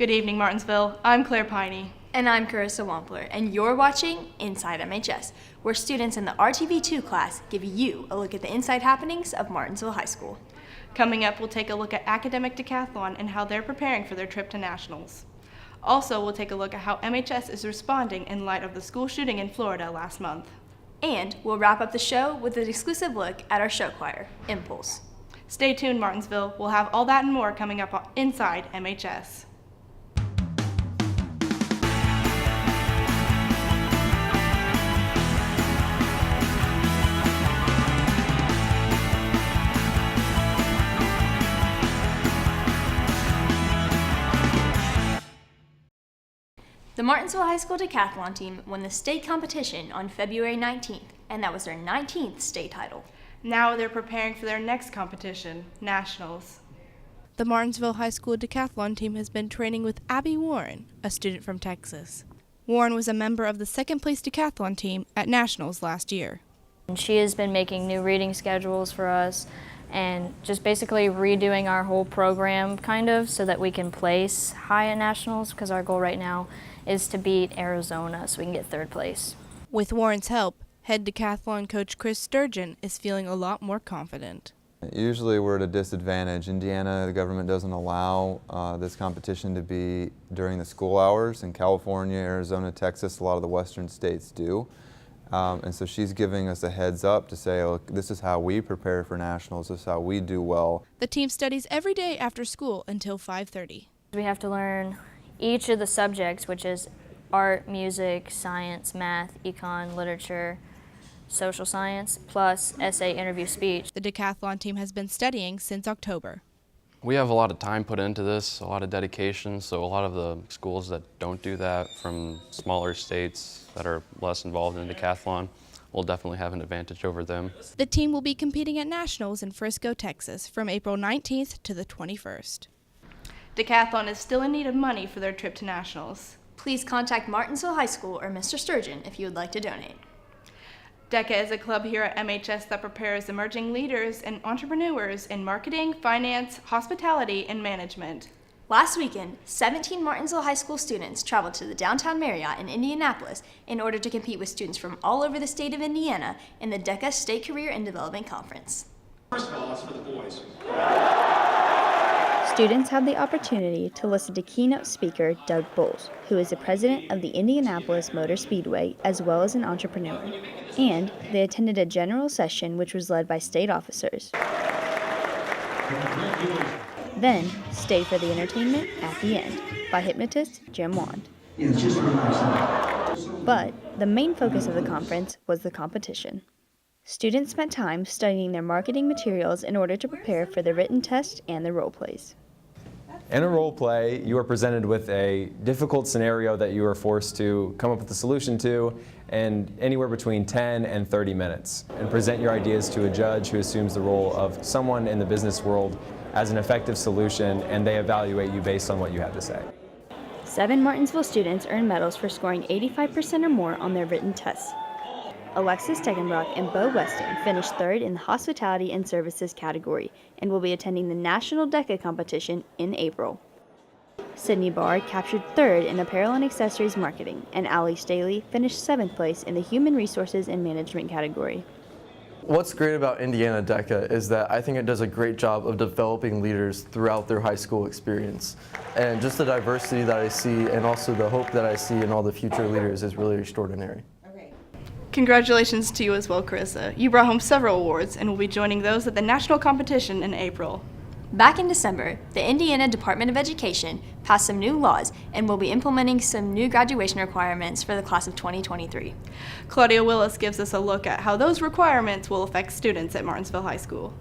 Good evening, Martinsville. I'm Claire Piney. And I'm Carissa Wampler, and you're watching Inside MHS, where students in the RTV2 class give you a look at the inside happenings of Martinsville High School. Coming up, we'll take a look at academic decathlon and how they're preparing for their trip to nationals. Also, we'll take a look at how MHS is responding in light of the school shooting in Florida last month. And we'll wrap up the show with an exclusive look at our show choir, Impulse. Stay tuned, Martinsville. We'll have all that and more coming up on Inside MHS. The Martinsville High School decathlon team won the state competition on February 19th, and that was their 19th state title. Now they're preparing for their next competition, nationals. The Martinsville High School decathlon team has been training with Abby Warren, a student from Texas. Warren was a member of the second-place decathlon team at nationals last year. She has been making new reading schedules for us and just basically redoing our whole program kind of so that we can place high at nationals, because our goal right now is to beat Arizona so we can get third place. With Warren's help, head decathlon coach Chris Sturgeon is feeling a lot more confident. Usually we're at a disadvantage. Indiana, the government doesn't allow this competition to be during the school hours. In California, Arizona, Texas, a lot of the western states do. And so she's giving us a heads up to say, oh, this is how we prepare for nationals, this is how we do well. The team studies every day after school until 5:30. We have to learn each of the subjects, which is art, music, science, math, econ, literature, social science, plus essay, interview, speech. The decathlon team has been studying since October. We have a lot of time put into this, a lot of dedication, so a lot of the schools that don't do that from smaller states that are less involved in decathlon will definitely have an advantage over them. The team will be competing at nationals in Frisco, Texas from April 19th to the 21st. Decathlon is still in need of money for their trip to nationals. Please contact Martinsville High School or Mr. Sturgeon if you would like to donate. DECA is a club here at MHS that prepares emerging leaders and entrepreneurs in marketing, finance, hospitality, and management. Last weekend, 17 Martinsville High School students traveled to the downtown Marriott in Indianapolis in order to compete with students from all over the state of Indiana in the DECA State Career and Development Conference. First of all, it's for the boys. Students had the opportunity to listen to keynote speaker Doug Bowles, who is the president of the Indianapolis Motor Speedway as well as an entrepreneur. And they attended a general session which was led by state officers. Then, stay for the entertainment at the end by hypnotist Jim Wand. But the main focus of the conference was the competition. Students spent time studying their marketing materials in order to prepare for the written test and the role plays. In a role play, you are presented with a difficult scenario that you are forced to come up with a solution to in anywhere between 10 and 30 minutes, and present your ideas to a judge who assumes the role of someone in the business world as an effective solution, and they evaluate you based on what you have to say. 7 Martinsville students earned medals for scoring 85% or more on their written tests. Alexis Tegenbrock and Bo Weston finished third in the Hospitality and Services category and will be attending the National DECA competition in April. Sydney Barr captured third in Apparel and Accessories Marketing, and Allie Staley finished 7th place in the Human Resources and Management category. What's great about Indiana DECA is that I think it does a great job of developing leaders throughout their high school experience. And just the diversity that I see and also the hope that I see in all the future leaders is really extraordinary. Congratulations to you as well, Carissa. You brought home several awards and will be joining those at the national competition in April. Back in December, the Indiana Department of Education passed some new laws and will be implementing some new graduation requirements for the class of 2023. Claudia Willis gives us a look at how those requirements will affect students at Martinsville High School.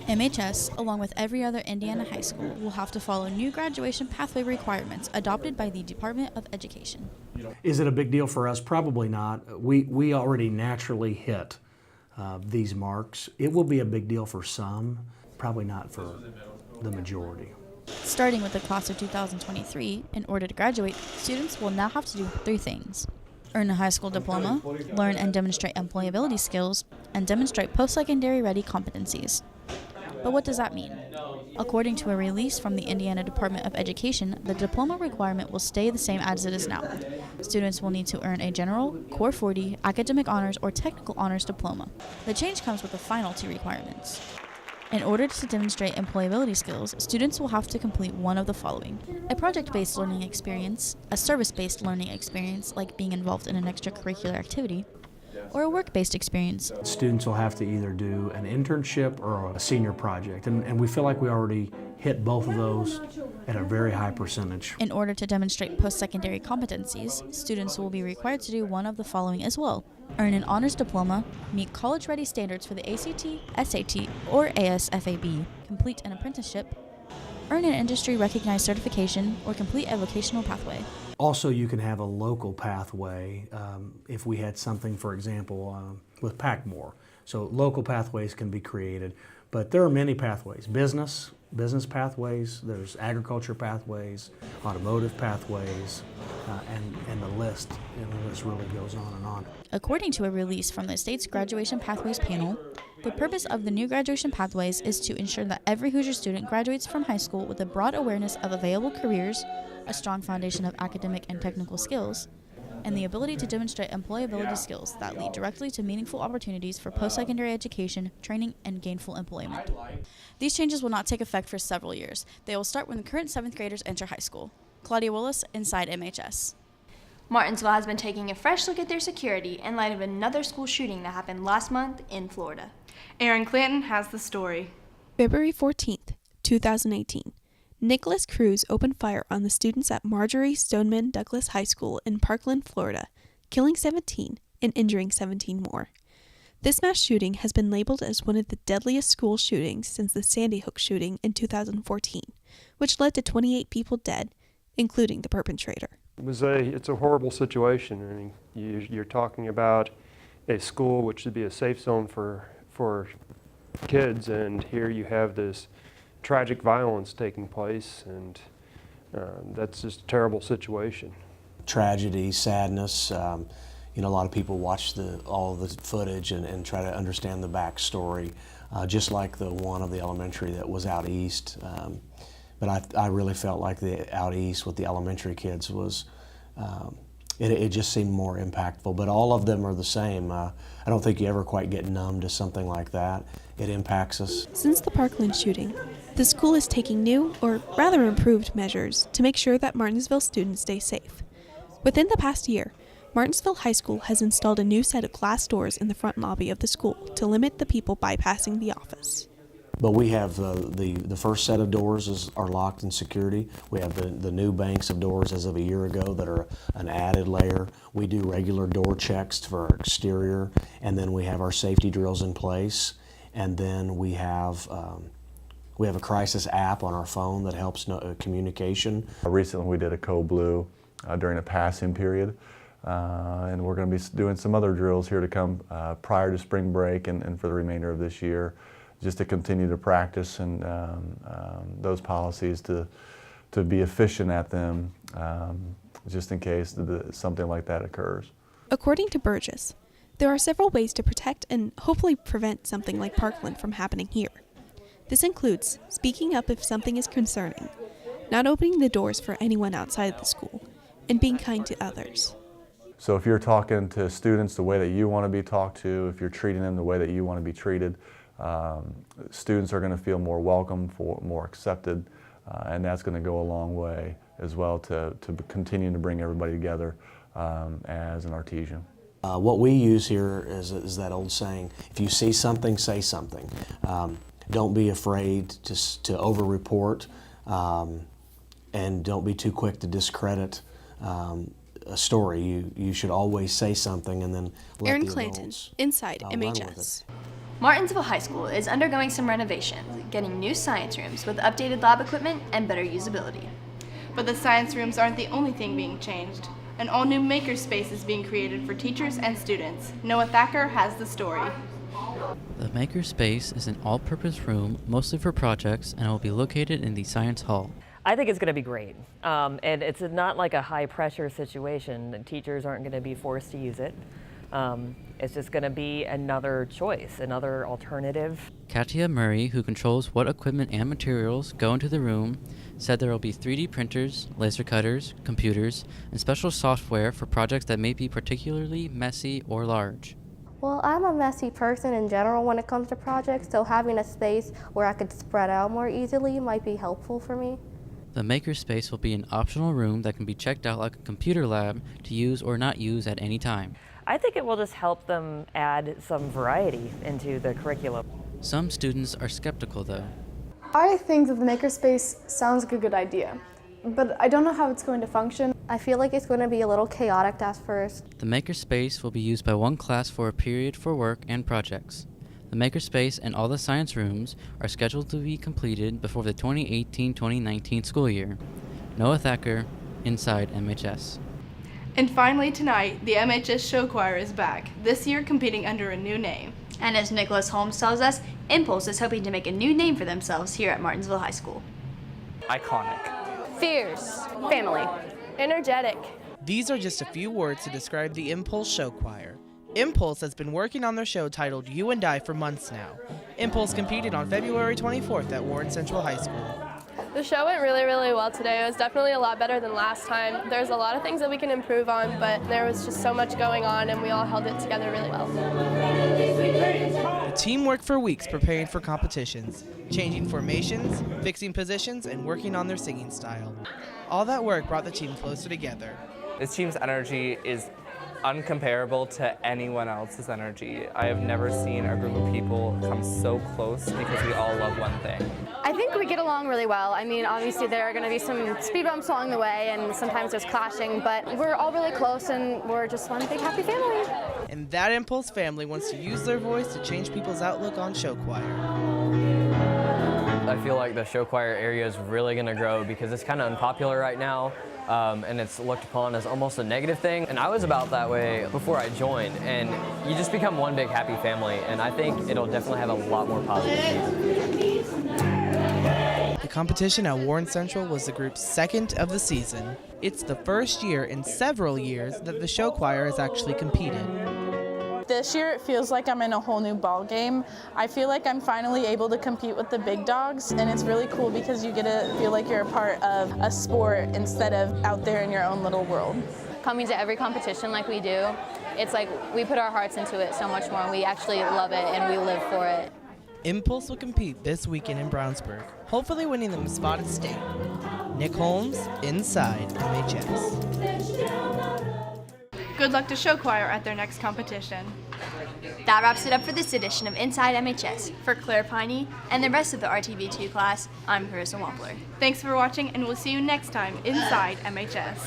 MHS, along with every other Indiana high school, will have to follow new graduation pathway requirements adopted by the Department of Education. Is it a big deal for us? Probably not. We already naturally hit these marks. It will be a big deal for some, probably not for the majority. Starting with the class of 2023, in order to graduate, students will now have to do 3 things: earn a high school diploma, learn and demonstrate employability skills, and demonstrate post-secondary ready competencies. But what does that mean? According to a release from the Indiana Department of Education, the diploma requirement will stay the same as it is now. Students will need to earn a general, Core 40, academic honors, or technical honors diploma. The change comes with the final two requirements. In order to demonstrate employability skills, students will have to complete one of the following: a project-based learning experience, a service-based learning experience like being involved in an extracurricular activity, or a work-based experience. Students will have to either do an internship or a senior project, and we feel like we already hit both of those at a very high percentage. In order to demonstrate post-secondary competencies, students will be required to do one of the following as well: earn an honors diploma, meet college-ready standards for the ACT, SAT, or ASFAB, complete an apprenticeship, earn an industry-recognized certification, or complete a vocational pathway. Also, you can have a local pathway if we had something, for example, with Packmore. So local pathways can be created, but there are many pathways. Business pathways, there's agriculture pathways, automotive pathways, and the list really goes on and on. According to a release from the state's Graduation Pathways panel, the purpose of the new graduation pathways is to ensure that every Hoosier student graduates from high school with a broad awareness of available careers, a strong foundation of academic and technical skills, and the ability to demonstrate employability skills that lead directly to meaningful opportunities for post-secondary education, training, and gainful employment. These changes will not take effect for several years. They will start when the current 7th graders enter high school. Claudia Willis, Inside MHS. Martinsville has been taking a fresh look at their security in light of another school shooting that happened last month in Florida. Aaron Clanton has the story. February 14th, 2018. Nicholas Cruz opened fire on the students at Marjorie Stoneman Douglas High School in Parkland, Florida, killing 17 and injuring 17 more. This mass shooting has been labeled as one of the deadliest school shootings since the Sandy Hook shooting in 2014, which led to 28 people dead, including the perpetrator. It's a horrible situation. I mean, you're talking about a school which should be a safe zone for kids, and here you have this tragic violence taking place, and that's just a terrible situation. Tragedy, sadness. A lot of people watch all the footage and try to understand the backstory, just like the one of the elementary that was out east. But I really felt like the out east with the elementary kids was, it just seemed more impactful. But all of them are the same. I don't think you ever quite get numb to something like that. It impacts us. Since the Parkland shooting, the school is taking new, or rather improved, measures to make sure that Martinsville students stay safe. Within the past year, Martinsville High School has installed a new set of glass doors in the front lobby of the school to limit the people bypassing the office. But we have the first set of doors are locked in security. We have the new banks of doors as of a year ago that are an added layer. We do regular door checks for our exterior, and then we have our safety drills in place. And then we have a crisis app on our phone that helps communication. Recently we did a code blue during a passing period, and we're going to be doing some other drills here to come prior to spring break and for the remainder of this year, just to continue to practice and those policies to be efficient at them, just in case something like that occurs. According to Burgess, there are several ways to protect and hopefully prevent something like Parkland from happening here. This includes speaking up if something is concerning, not opening the doors for anyone outside the school, and being kind to others. So if you're talking to students the way that you want to be talked to, if you're treating them the way that you want to be treated, students are going to feel more welcome, more accepted, and that's going to go a long way as well to continue to bring everybody together as an artesian. What we use here is that old saying, if you see something, say something. Don't be afraid to over-report, and don't be too quick to discredit a story. You should always say something and then let Aaron the Clanton, adults Inside run with MHS. it. Martinsville High School is undergoing some renovations, getting new science rooms with updated lab equipment and better usability. But the science rooms aren't the only thing being changed. An all-new makerspace is being created for teachers and students. Noah Thacker has the story. The makerspace is an all-purpose room, mostly for projects, and it will be located in the Science Hall. I think it's going to be great, and it's not like a high-pressure situation. The teachers aren't going to be forced to use it. It's just going to be another choice, another alternative. Katia Murray, who controls what equipment and materials go into the room, said there will be 3D printers, laser cutters, computers, and special software for projects that may be particularly messy or large. Well, I'm a messy person in general when it comes to projects, so having a space where I could spread out more easily might be helpful for me. The makerspace will be an optional room that can be checked out like a computer lab to use or not use at any time. I think it will just help them add some variety into the curriculum. Some students are skeptical though. I think that the makerspace sounds like a good idea, but I don't know how it's going to function. I feel like it's going to be a little chaotic at first. The makerspace will be used by one class for a period for work and projects. The makerspace and all the science rooms are scheduled to be completed before the 2018-2019 school year. Noah Thacker, Inside MHS. And finally tonight, the MHS show choir is back, this year competing under a new name. And as Nicholas Holmes tells us, Impulse is hoping to make a new name for themselves here at Martinsville High School. Iconic. Fierce. Family. Energetic. These are just a few words to describe the Impulse show choir. Impulse has been working on their show titled You and I for months now. Impulse competed on February 24th at Warren Central High School. The show went really, really well today. It was definitely a lot better than last time. There's a lot of things that we can improve on, but there was just so much going on and we all held it together really well. The team worked for weeks preparing for competitions, changing formations, fixing positions, and working on their singing style. All that work brought the team closer together. This team's energy is uncomparable to anyone else's energy. I have never seen a group of people come so close because we all love one thing. I think we get along really well. I mean, obviously there are going to be some speed bumps along the way and sometimes there's clashing, but we're all really close and we're just one big happy family. And that Impulse family wants to use their voice to change people's outlook on show choir. I feel like the show choir area is really going to grow because it's kind of unpopular right now. And it's looked upon as almost a negative thing. And I was about that way before I joined. And you just become one big happy family. And I think it'll definitely have a lot more positives. The competition at Warren Central was the group's second of the season. It's the first year in several years that the show choir has actually competed. This year it feels like I'm in a whole new ball game. I feel like I'm finally able to compete with the big dogs, and it's really cool because you get to feel like you're a part of a sport instead of out there in your own little world. Coming to every competition like we do, it's like we put our hearts into it so much more and we actually love it and we live for it. Impulse will compete this weekend in Brownsburg, hopefully winning them a spot at state. Nick Holmes, Inside MHS. Good luck to show choir at their next competition. That wraps it up for this edition of Inside MHS. For Claire Piney and the rest of the RTV2 class, I'm Carissa Wampler. Thanks for watching, and we'll see you next time inside MHS.